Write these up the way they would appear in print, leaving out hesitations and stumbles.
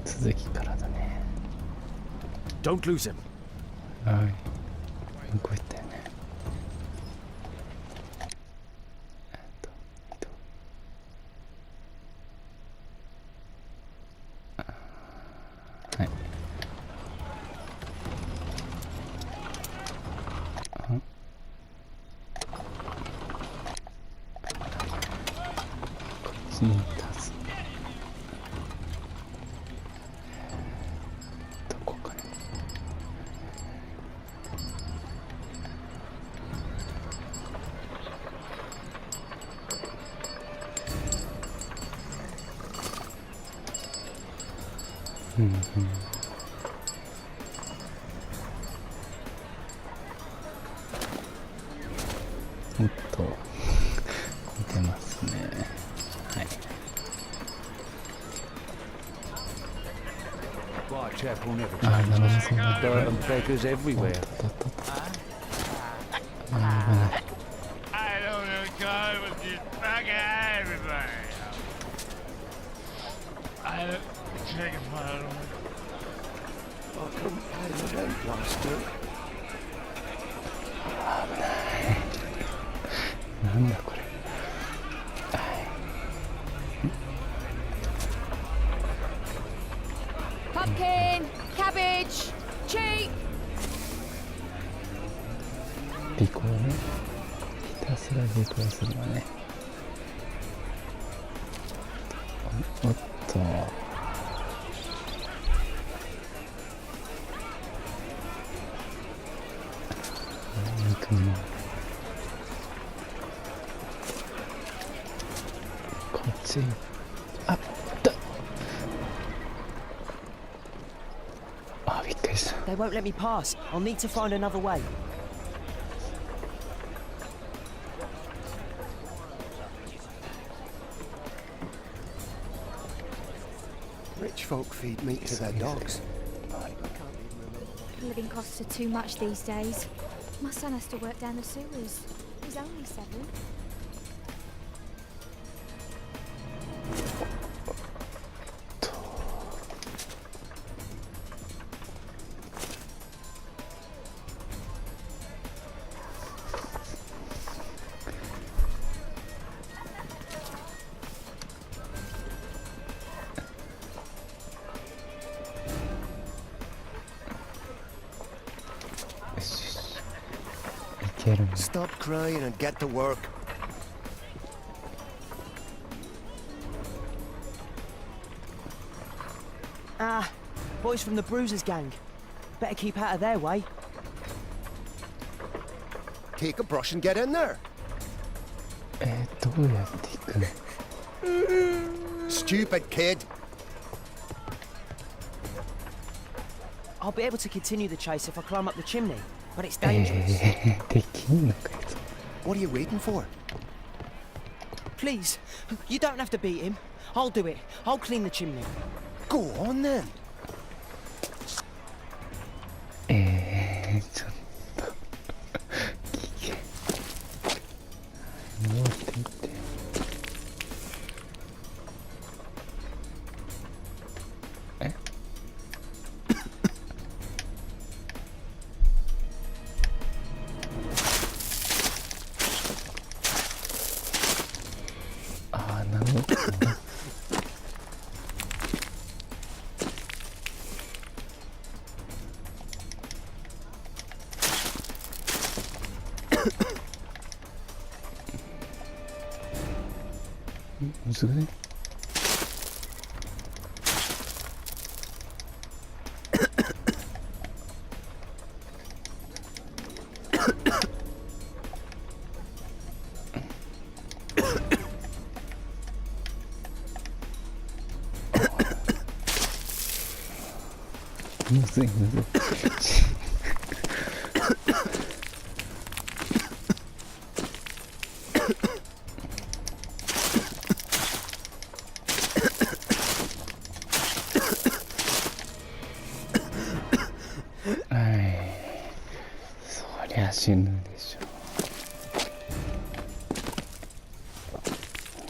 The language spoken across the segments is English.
続きからだね。 Don't lose him. はい。動いたよね。はい。こっちに立つ。どこかな。うんうん。おっと見てますね。はい。あ、なるほど、そんな。Beggars everywhere. 危ない。I don't know, God, with this bugger everybody. I don't take it for a Welcome, President Blaster. なんだこれ。Pumpkin, cabbage, cheap. 尾行ね。ひたすら尾行するのね。おっと。肉も。こっち。あっだ。あ、びっくりした。 They won't let me pass. I'll need to find another way. Rich folk feed meat to their dogs. Living costs are too much these days. My son has to work down the sewers. He's only 7. よし。いけるね。 Stop crying and get to work. Ah, boys from the Bruisers gang. Better keep out of their way. Take a brush and get in there. どうやって行くの。 Stupid kid. I'll be able to continue the chase if I climb up the chimney, but it's dangerous. できんのかよ。 What are you waiting for? Please, you don't have to beat him. I'll do it. I'll clean the chimney. Go on then. ちょっと危険。もうって言って。えああ、なるほど。むずくね。むずいむずい。そりゃ死ぬでしょ。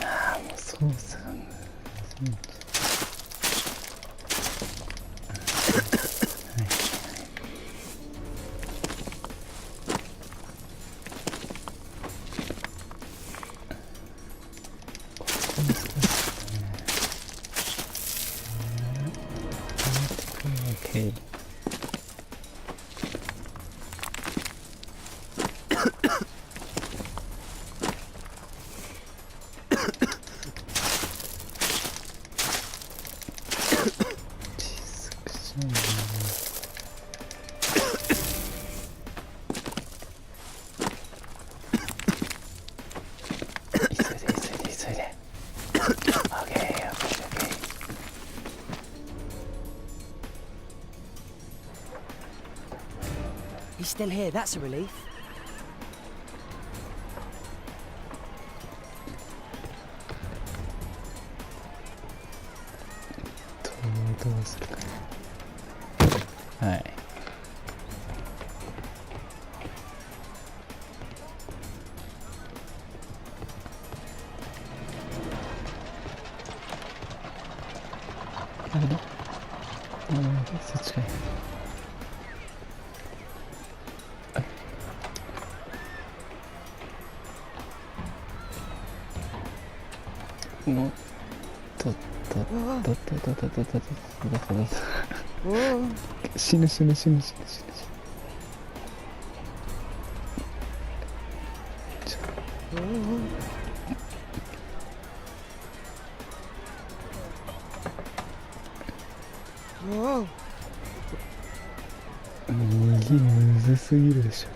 ああ、もう操作がむずい。Okay. He's still here, that's a relief. どうするかな。はい。あれだ。そっちかい。もっと死ぬ。右むずすぎるでしょ。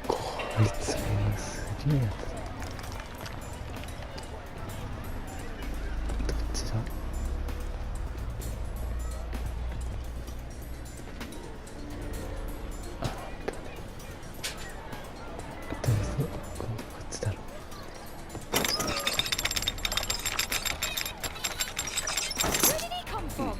こいつもすげえやつだ。どっちだ。どうぞ、こっちだろ。Where did he come from?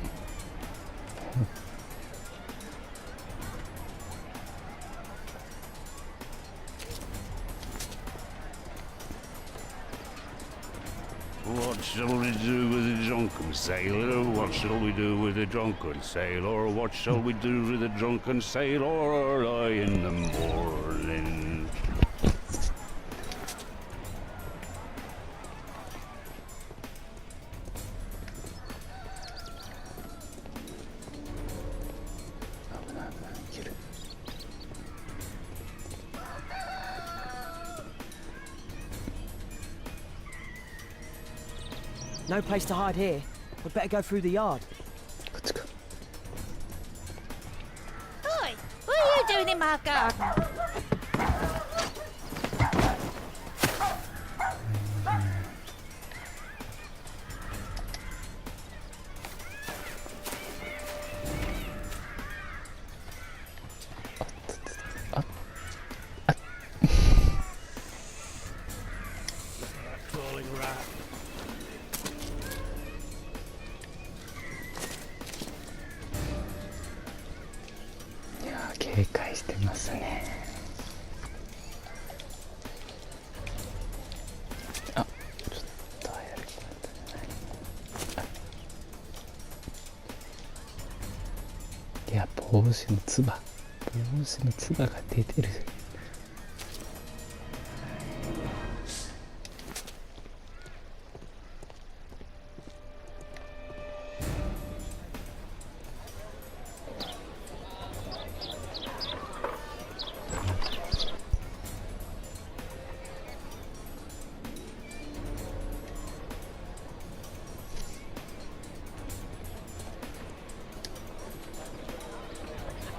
What shall we do with the drunken sailor? What shall we do with the drunken sailor? What shall we do with the drunken sailor early in the morning? 危ない。いける。No place to hide here. We'd better go through the yard. こっちか。 Oi! What are you doing in my garden? あ Crawling rat. いやー、警戒してますね。あ、ちょっとやる気だったじゃない。いや、帽子のつばが出てる。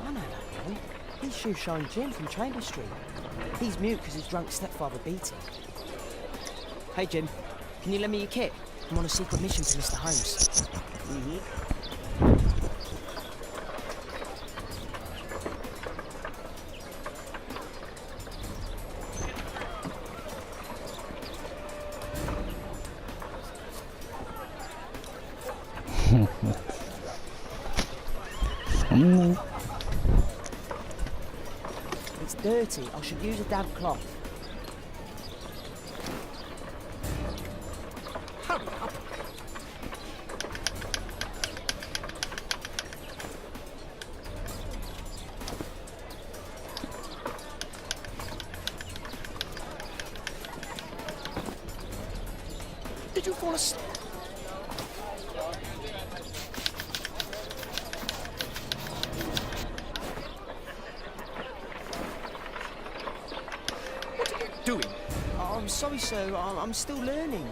I know that boy. He's Shoe Shine Jim from Chamber Street. He's mute because his drunk stepfather beat him. Hey Jim, can you lend me your kit? I'm on a secret mission for Mr. Holmes. Mm-hmm. そんなに It's dirty. I should use a damp cloth. Hurry up. did you fall asleep? What are you doing? Oh, I'm sorry, sir. I'm still learning.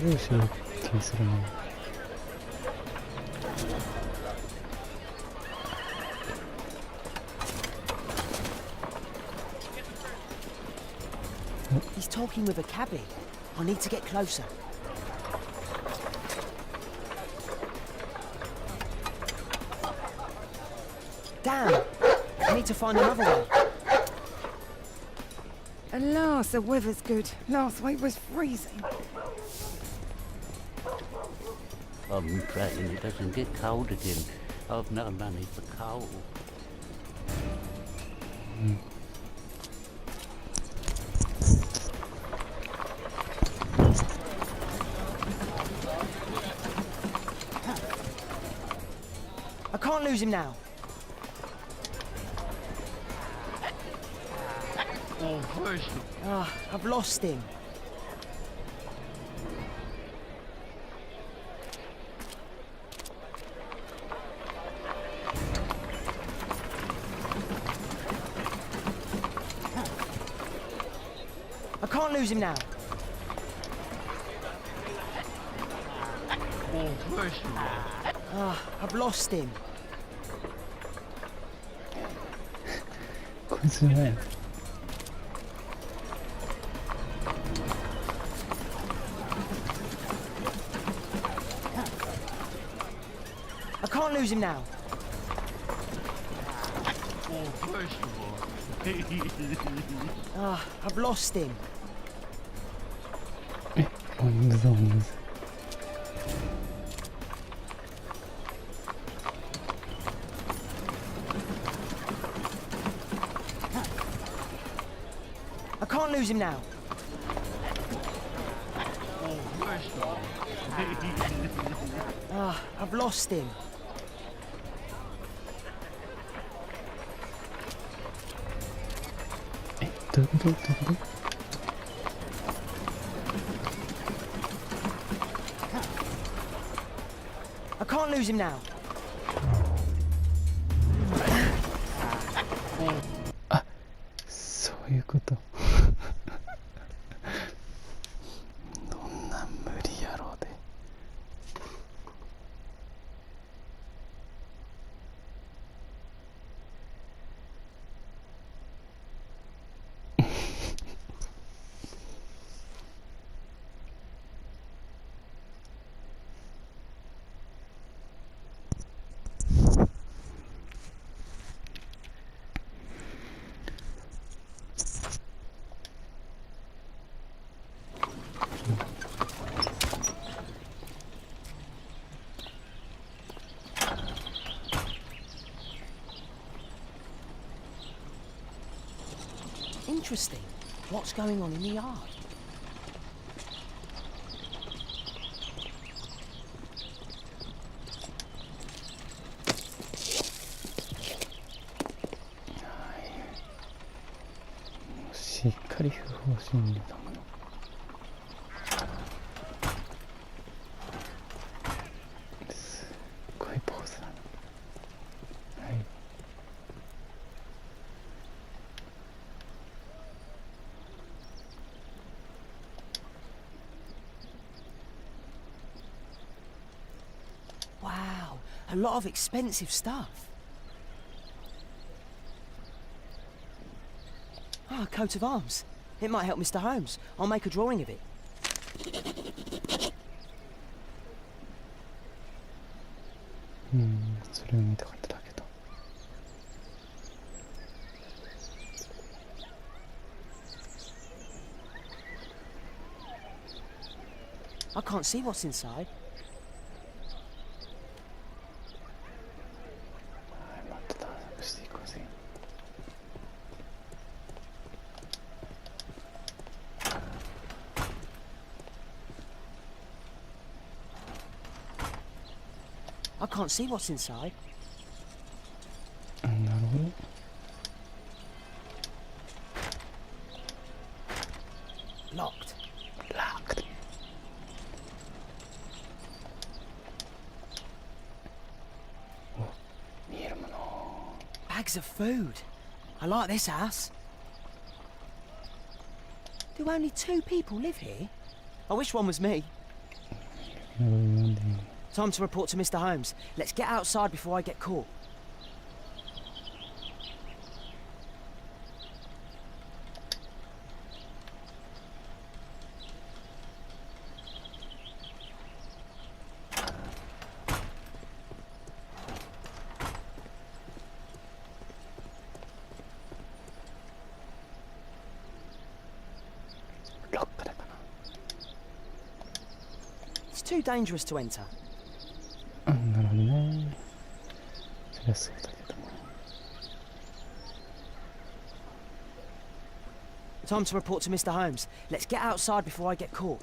どうしよう気にするな。He's talking with a cabbie. I need to get closer. Damn! I need to find another way. Alas, the weather's good. Last week was freezing. I'm praying it doesn't get cold again. I've no money for coal. I can't lose him now. Ah, I've lost him. I can't lose him now. Ah, I've lost him. こいつじゃないの。I can't lose him now. Ah, I've lost him. ホームズホームズ。I can't lose him now. Ah, I've lost him.え、どういうこと？どういうこと？ I can't lose him now. あ、そういうこと。どんな無理野郎で。Interesting. What's going on in the yard? Wow. しっかり不法侵入だもの。すっごいポーズだな。はい。Wow, a lot of expensive stuff. Ah, a coat of arms. It might help Mr. Holmes. I'll make a drawing of it. それを見たかっただけど。I can't see what's inside. もっと探索していこうぜ。I can't see what's inside. なるほど。Locked. Locked. Bags of food. I like this house. Do only 2 people live here? I wish one was me. Time to report to Mr. Holmes. Let's get outside before I get caught. It's too dangerous to enter. なるほどね。そりゃそうだけども。Time to report to Mr. Holmes. Let's get outside before I get caught.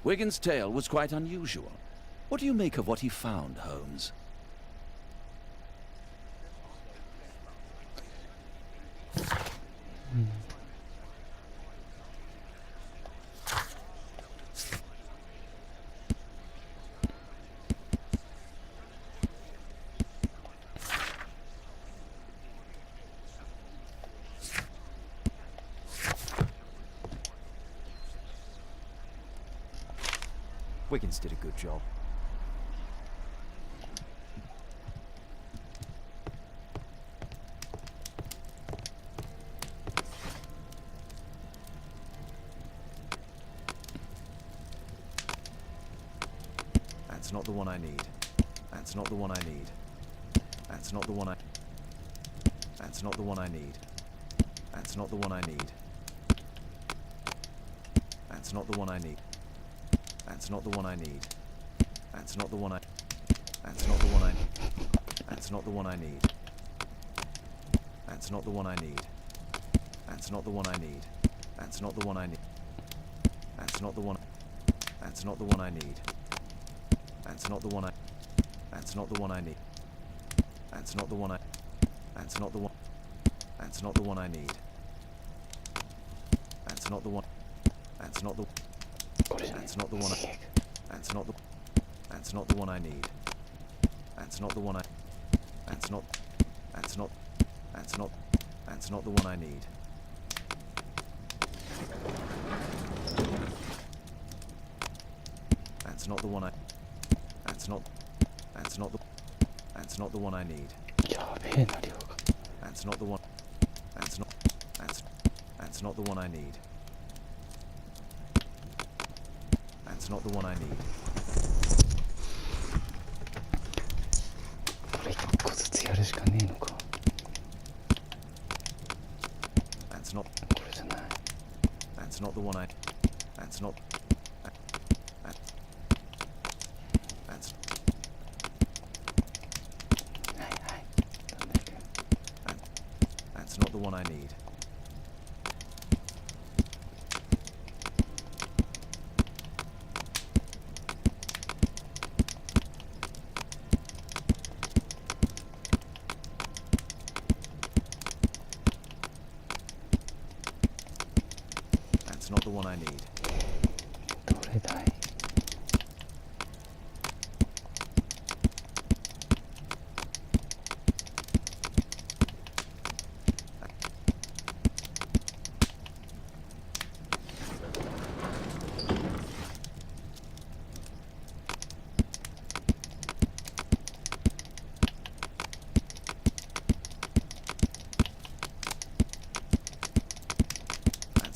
Wigan's tale was quite unusual. What do you make of what he found, Holmes? Wiggins did a good job. That's not the one I need. That's not the one I need. That's not the one I... That's not the one I need. That's not the one I need. That's not the one I need. That's not the one I need. That's not the one I... That's not the one I... That's not the one I need. That's not the one I need. That's not the one I need. That's not the one I need. That's not the one... That's not the one I need. That's not the one I... That's not the one I need. That's not the one I... That's not the one... That's not the one I need. That's not the one... That's not the... That's not the one I... That's not the... That's not the one I need. That's not the one I... That's not... That's not... That's not... That's not the one I need. That's not the one I... That's not... That's not the... That's not the one I need. やべえな量が。That's not the one... That's not... That's not the one I need. That's not the one I need. これ1個ずつやるしかねえのか。That's not... これじゃない。That's not the one I... That's not... That's... はいはい。どんだけ。That's not the one I need. That's not the one I need. どれだい。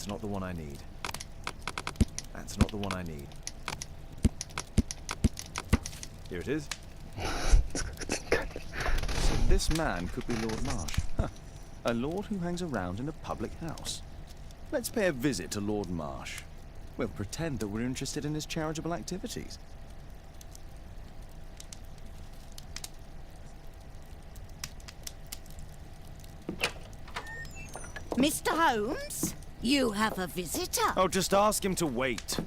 That's not the one I need. That's not the one I need. Here it is. So this man could be Lord Marsh. Huh. A lord who hangs around in a public house. Let's pay a visit to Lord Marsh. We'll pretend that we're interested in his charitable activities. Mr. Holmes, you have a visitor. Oh, just ask him to wait.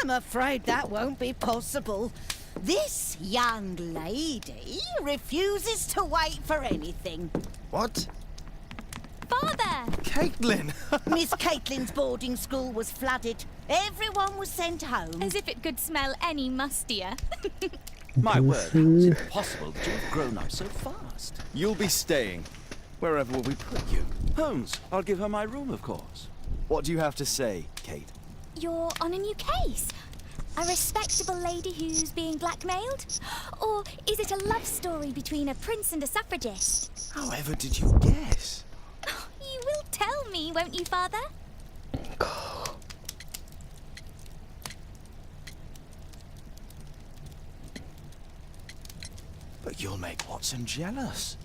I'm afraid that won't be possible. This young lady refuses to wait for anything. What? Father! Caitlin! Miss Caitlin's boarding school was flooded. Everyone was sent home. As if it could smell any mustier. My word, how is it possible that you've grown up so fast? You'll be staying. Wherever will we put you? Holmes, I'll give her my room, of course. What do you have to say, Kate? You're on a new case. A respectable lady who's being blackmailed? Or is it a love story between a prince and a suffragist? However did you guess? You will tell me, won't you, Father? But you'll make Watson jealous.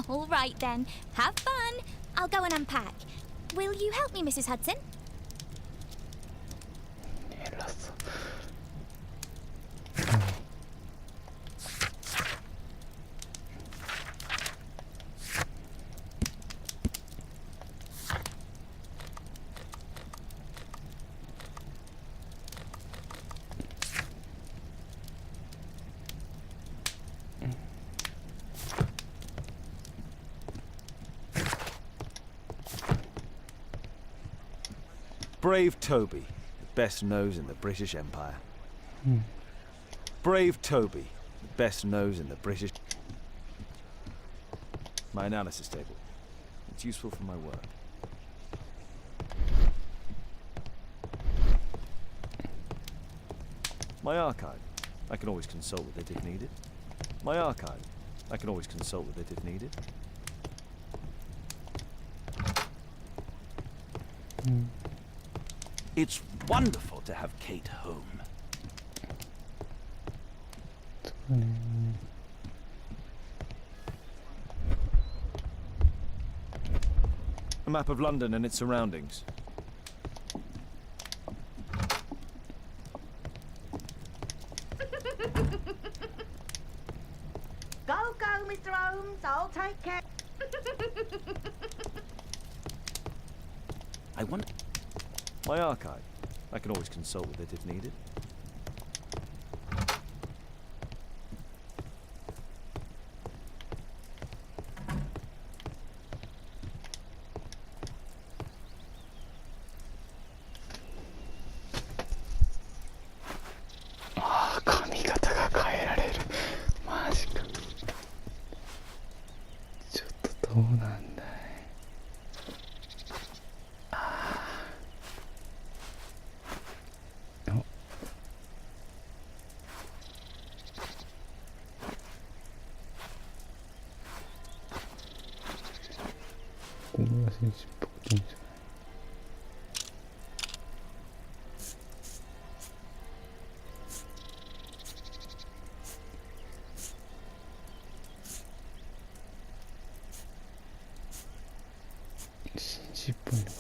All right, then. Have fun. I'll go and unpack. Will you help me, Mrs. Hudson? Brave Toby, the best nose in the British Empire. Brave Toby, the best nose in the British... My analysis table. It's useful for my work. My archive. I can always consult with it if needed. My archive. I can always consult with it if needed. It's wonderful to have Kate home. A map of London and its surroundings. Go, Mr. Holmes. I'll take care. I wonder... My archive. I can always consult with it if needed. Ah, 髪型が変えられる。マジか。ちょっとどうなんだい。これは先進っぽくていいんじゃない。紳士っぽいのがいいな。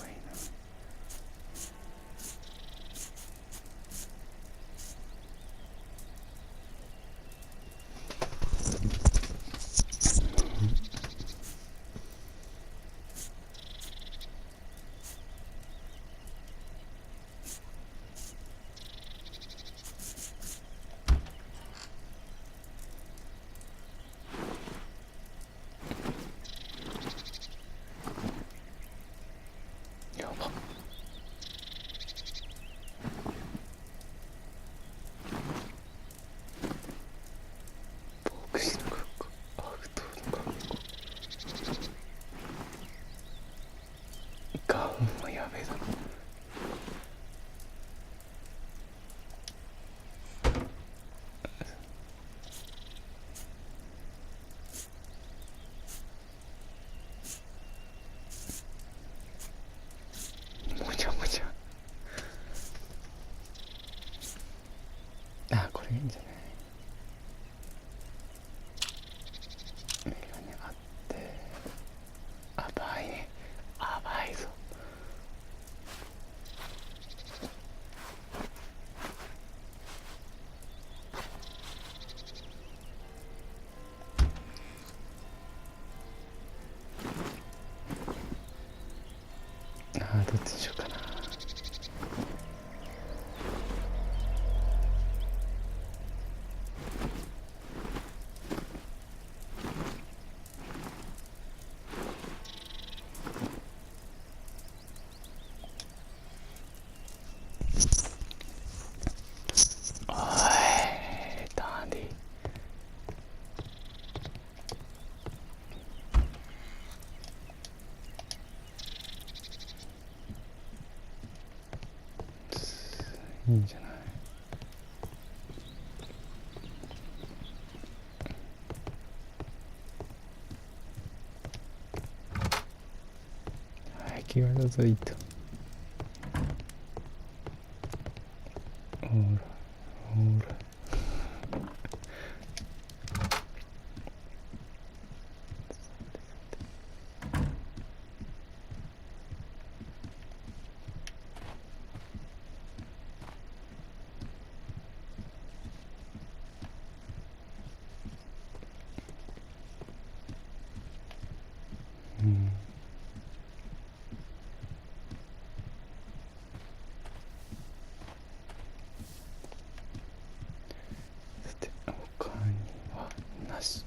ああ、どっちにしようかな。いいんじゃない。はい、気がどぞいと。ほらほら。さて他にはなし。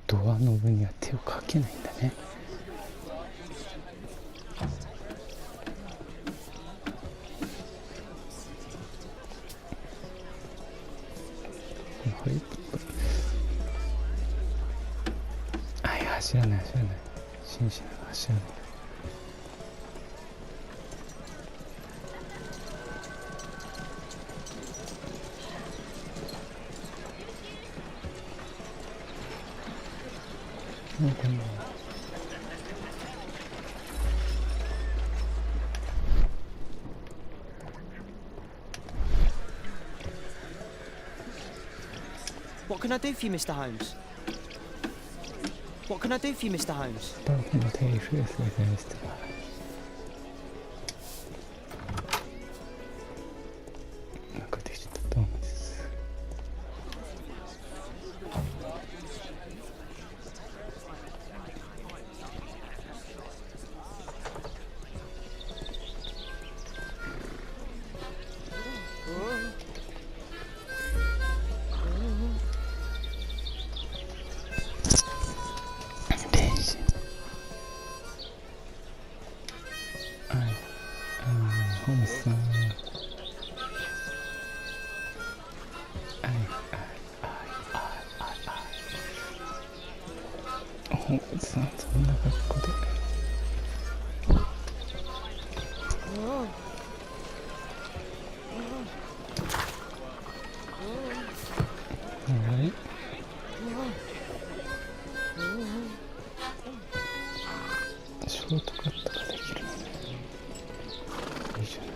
ドアノブには手をかけないんだね。はい、走らない走らない。紳士なが走らない。What can I do for you, Mr. Holmes? What can I do for you, Mr. Holmes?ホームズさん、ホームズさん、そんな格好で。はい。ショートカットができるのね。いいじゃない。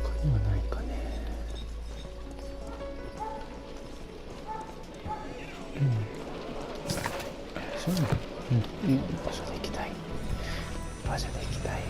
他にはないかね。そうね。場所で行きたい。場所で行きたい。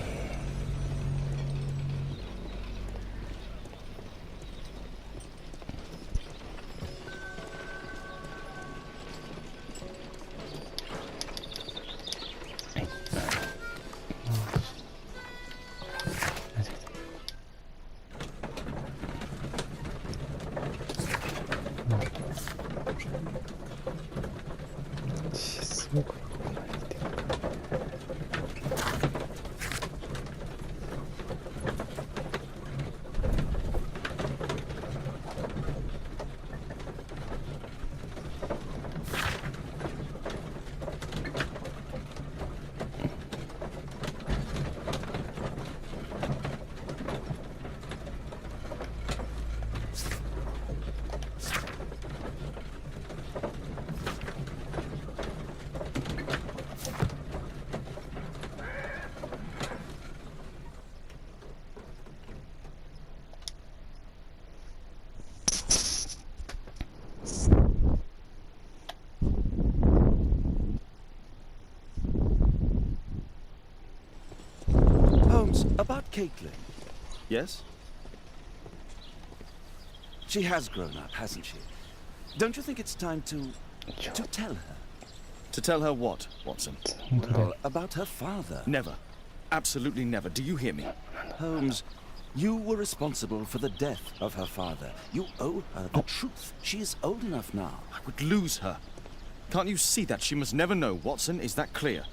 Caitlin. Yes? She has grown up, hasn't she? Don't you think it's time to tell her? To tell her what, Watson? Well, about her father. Never. Absolutely never. Do you hear me? Holmes, you were responsible for the death of her father. You owe her the truth. She is old enough now. I would lose her. Can't you see that? She must never know, Watson. Is that clear?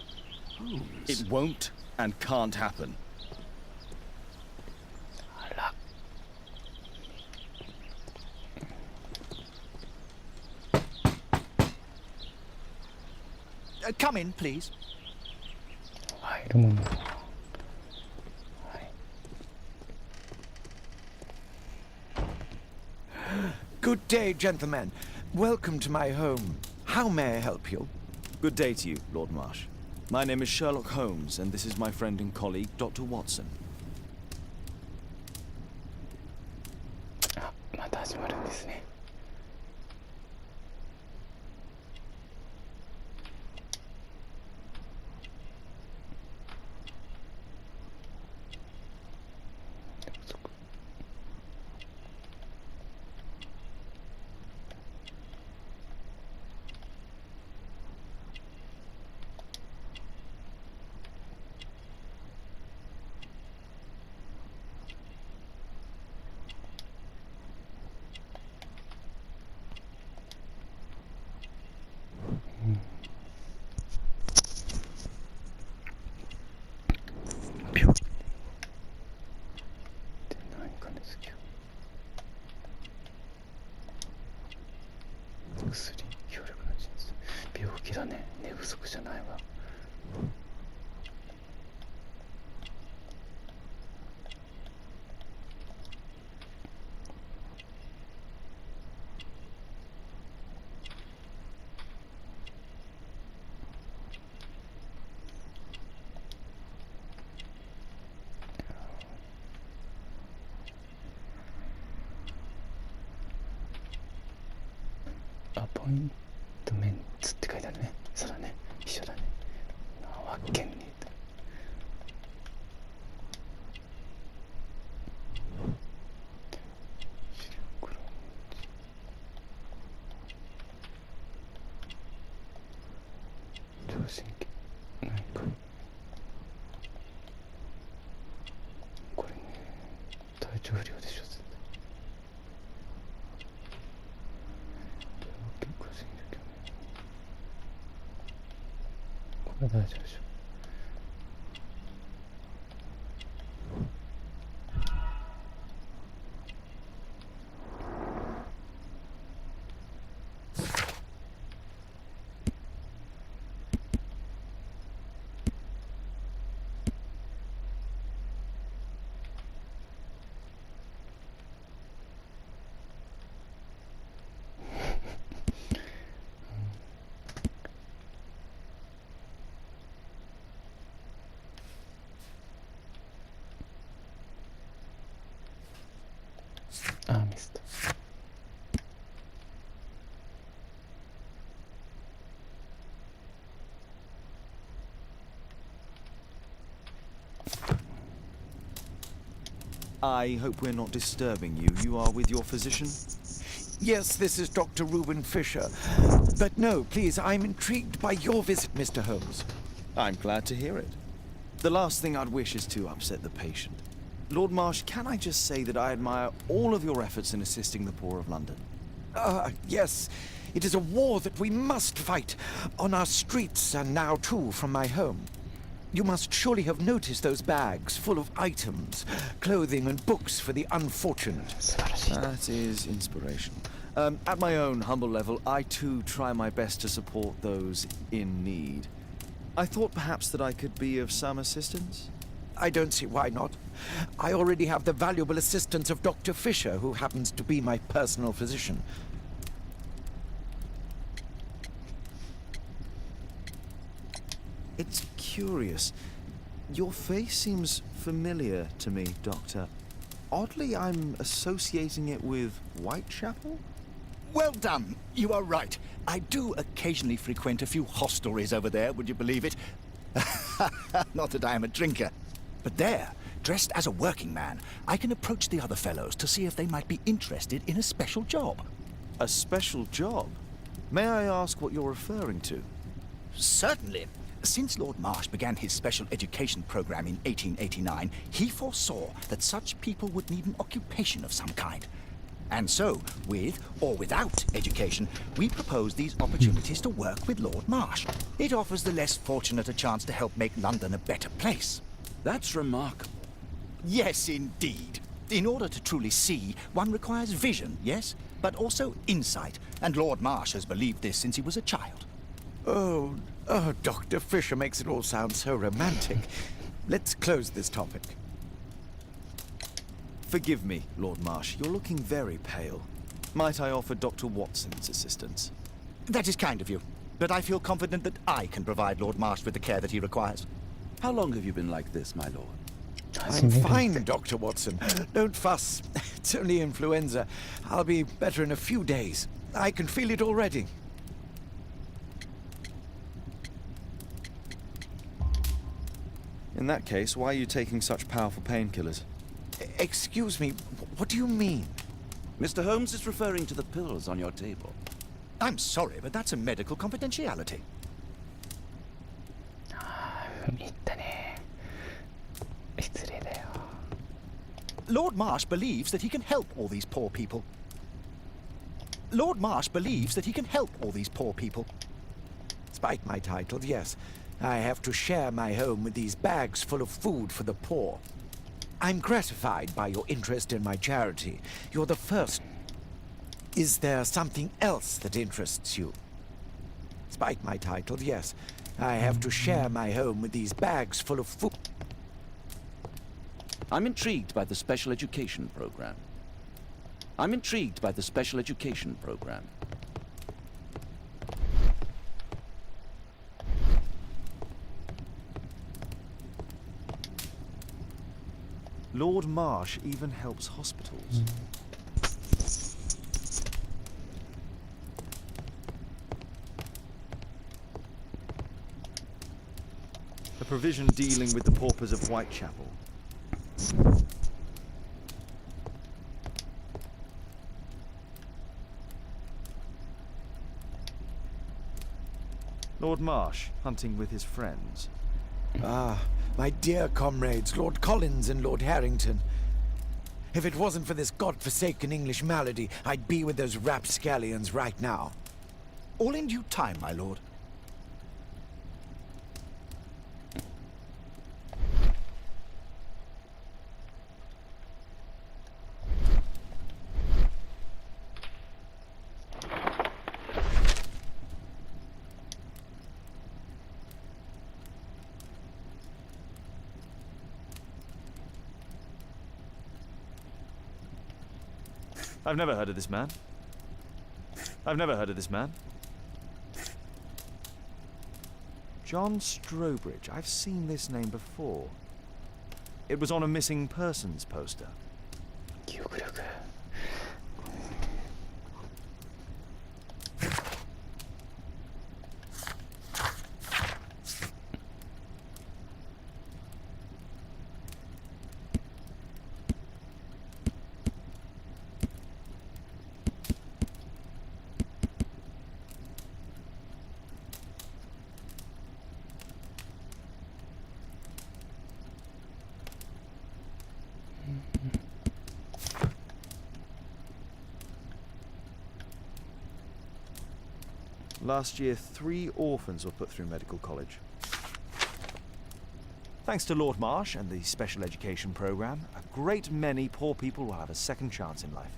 Holmes. It won't and can't happen. Come in, please. 入るもの。Good day, gentlemen. Welcome to my home. How may I help you? Good day to you, Lord Marsh. My name is Sherlock Holmes, and this is my friend and colleague, Dr. Watson. あ、また始まるんですね。病気って何かですけど、薬、強力な鎮痛、病気だね、寝不足じゃないわ。アポイントメンツって書いてあるね。そうだね。一緒だね。わっけんねえと。視力論上神経何かこれね、体調不良でしょ。これ大丈夫でしょ。あ、ミスった。I hope we're not disturbing you. You are with your physician? Yes, this is Dr. Reuben Fisher. But no, please, I'm intrigued by your visit, Mr. Holmes. I'm glad to hear it. The last thing I'd wish is to upset the patient. Lord Marsh, can I just say that I admire all of your efforts in assisting the poor of London? Yes. It is a war that we must fight on our streets and now too from my home. You must surely have noticed those bags full of items, clothing and books for the unfortunate. That is inspirational. At my own humble level, I too try my best to support those in need. I thought perhaps that I could be of some assistance. I don't see why not. I already have the valuable assistance of Dr. Fisher, who happens to be my personal physician. It's curious. Your face seems familiar to me, Doctor. Oddly, I'm associating it with Whitechapel? Well done. You are right. I do occasionally frequent a few hostelries over there, would you believe it? Not that I am a drinker. But there, Dressed as a working man, I can approach the other fellows to see if they might be interested in a special job. A special job? May I ask what you're referring to? Certainly. Since Lord Marsh began his special education program in 1889, he foresaw that such people would need an occupation of some kind. And so, with or without education, we propose these opportunities to work with Lord Marsh. It offers the less fortunate a chance to help make London a better place. That's remarkable. Yes, indeed. In order to truly see, one requires vision, yes? But also insight. And Lord Marsh has believed this since he was a child. Oh, Dr. Fisher makes it all sound so romantic. Let's close this topic. Forgive me, Lord Marsh. You're looking very pale. Might I offer Dr. Watson's assistance? That is kind of you. But I feel confident that I can provide Lord Marsh with the care that he requires. How long have you been like this, my lord? I'm fine, Dr. Watson. Don't fuss. It's only influenza. I'll be better in a few days. I can feel it already. In that case, why are you taking such powerful painkillers? Excuse me, what do you mean? Mr. Holmes is referring to the pills on your table. I'm sorry, but that's a medical confidentiality. 踏み入ったね。失礼だよ。 Lord Marsh believes that he can help all these poor people. Lord Marsh believes that he can help all these poor people. Despite my title, yes. I have to share my home with these bags full of food for the poor. I'm gratified by your interest in my charity. You're the first. Is there something else that interests you? Despite my title, yes. I have to share my home with these bags full of food. I'm intrigued by the special education program. I'm intrigued by the special education program. Lord Marsh even helps hospitals. A provision dealing with the paupers of Whitechapel. Lord Marsh, hunting with his friends. Ah, my dear comrades, Lord Collins and Lord Harrington. If it wasn't for this godforsaken English malady, I'd be with those rapscallions right now. All in due time, my lord. I've never heard of this man. I've never heard of this man. John Strobridge. I've seen this name before. It was on a missing persons poster. 記憶力。 Last year, 3 orphans were put through medical college. Thanks to Lord Marsh and the special education program, a great many poor people will have a second chance in life.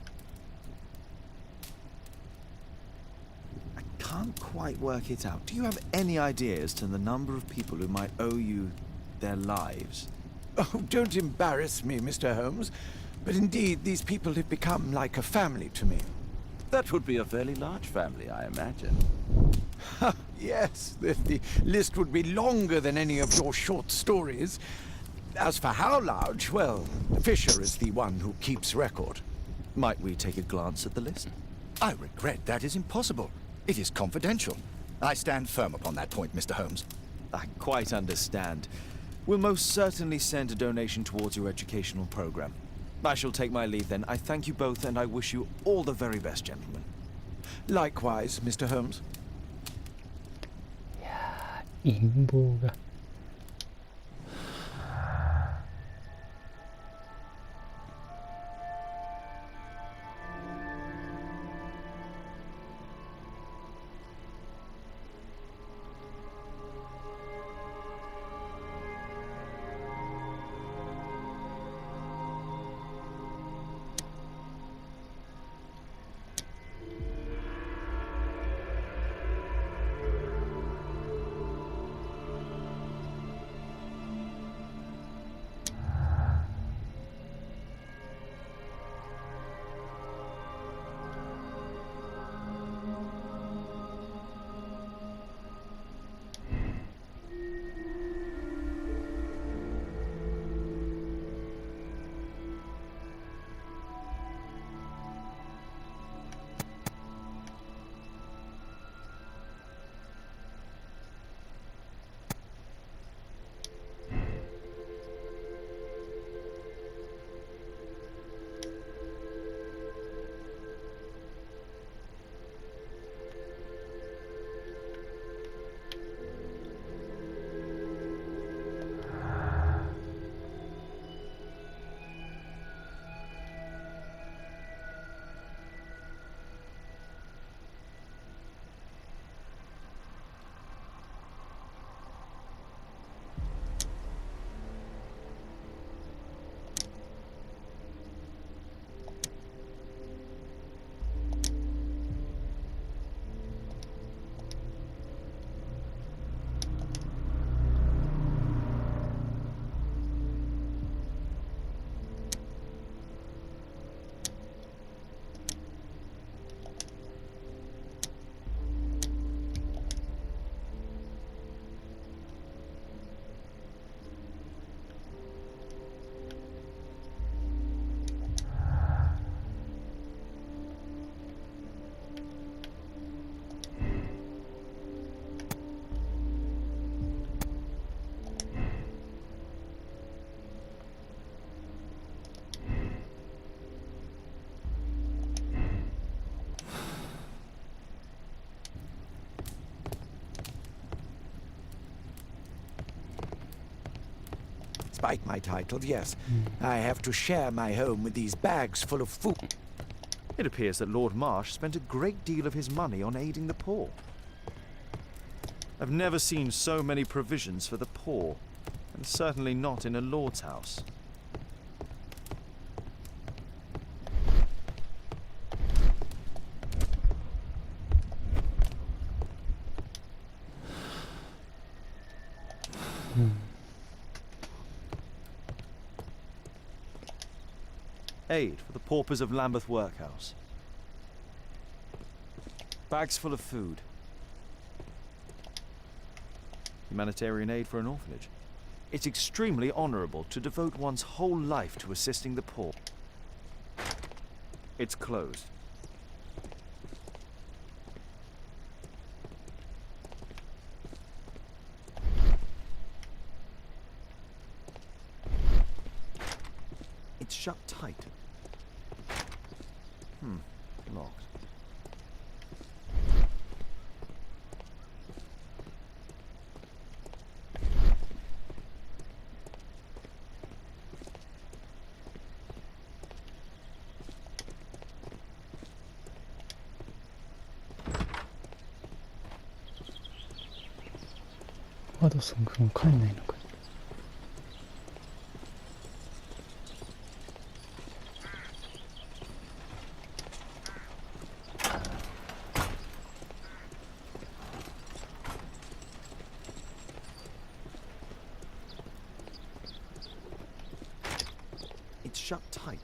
I can't quite work it out. Do you have any idea as to the number of people who might owe you their lives? Oh, don't embarrass me, Mr. Holmes. But indeed, these people have become like a family to me. That would be a fairly large family, I imagine. Yes, the list would be longer than any of your short stories. As for how large, well, Fisher is the one who keeps record. Might we take a glance at the list? I regret that is impossible. It is confidential. I stand firm upon that point, Mr. Holmes. I quite understand. We'll most certainly send a donation towards your educational program. I shall take my leave then. I thank you both, and I wish you all the very best, gentlemen. Likewise, Mr. Holmes. 陰謀が。Despite my title, yes, I have to share my home with these bags full of food. It appears that Lord Marsh spent a great deal of his money on aiding the poor. I've never seen so many provisions for the poor, and certainly not in a lord's house. Aid for the paupers of Lambeth Workhouse. Bags full of food. Humanitarian aid for an orphanage. It's extremely honorable to devote one's whole life to assisting the poor. It's closed. It's shut tight. Locked.ワドソン君帰んないのか。It's shut tight.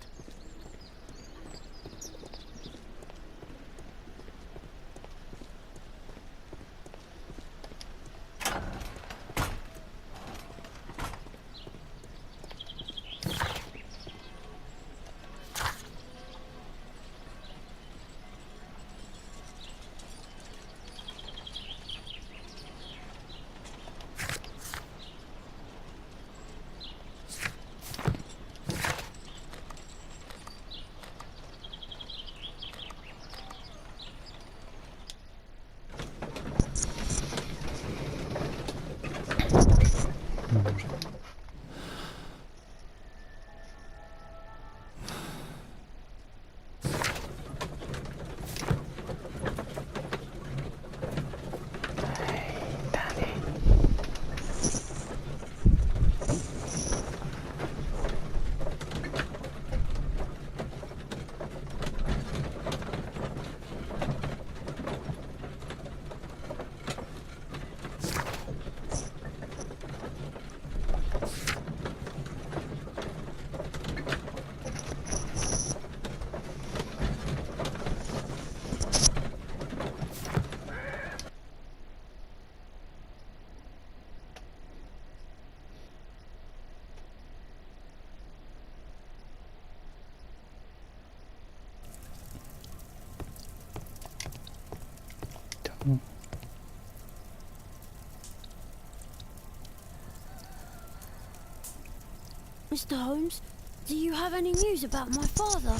Mr. Holmes, do you have any news about my father?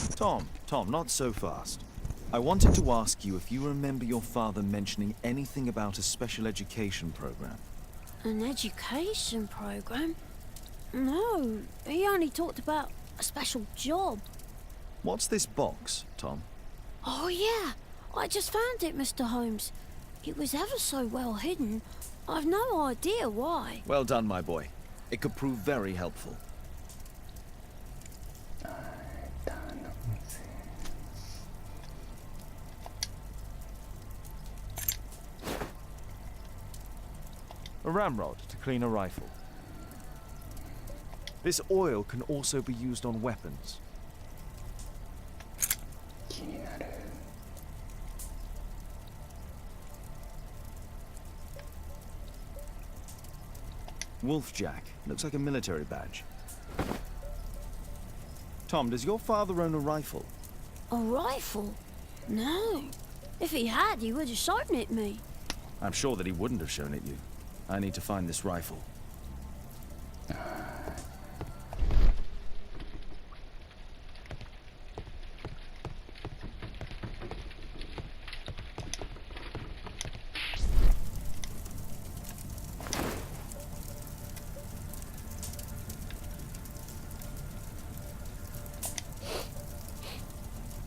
Tom, not so fast. I wanted to ask you if you remember your father mentioning anything about a special education program. An education program? No, he only talked about a special job. What's this box, Tom? Oh yeah, I just found it, Mr. Holmes. It was ever so well hidden. I've no idea why. Well done, my boy. It could prove very helpful. A ramrod to clean a rifle. This oil can also be used on weapons. 気になる。Wolfjack. Looks like a military badge. Tom, does your father own a rifle? A rifle? No. If he had, he would have shown it me. I'm sure that he wouldn't have shown it you. I need to find this rifle.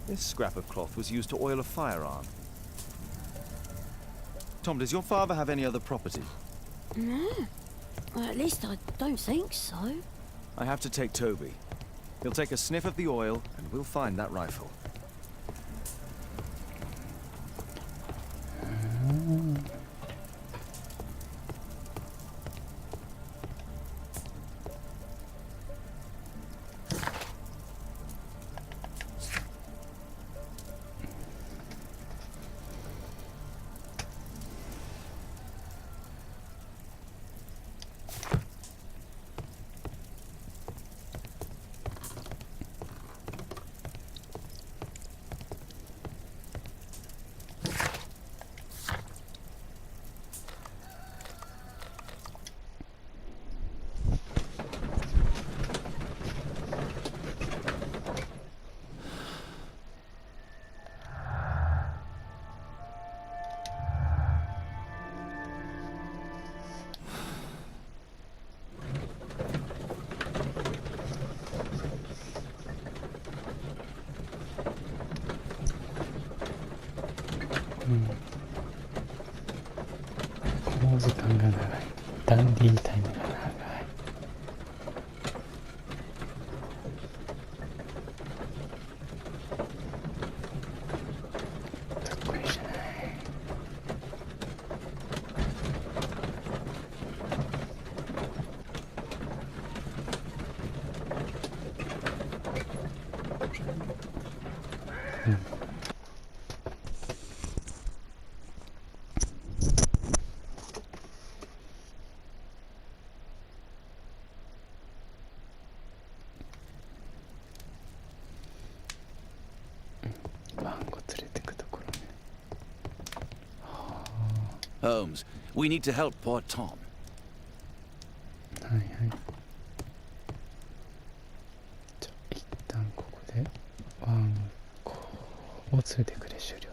This scrap of cloth was used to oil a firearm. Tom, does your father have any other property? No. Well, at least I don't think so. I have to take Toby. He'll take a sniff of the oil, and we'll find that rifle.この時間が長い。ダンディータイムが長い。かっこいいじゃない。Holmes, we need to help poor Tom. はいはい。じゃあ一旦ここでワンコを連れてくれ終了。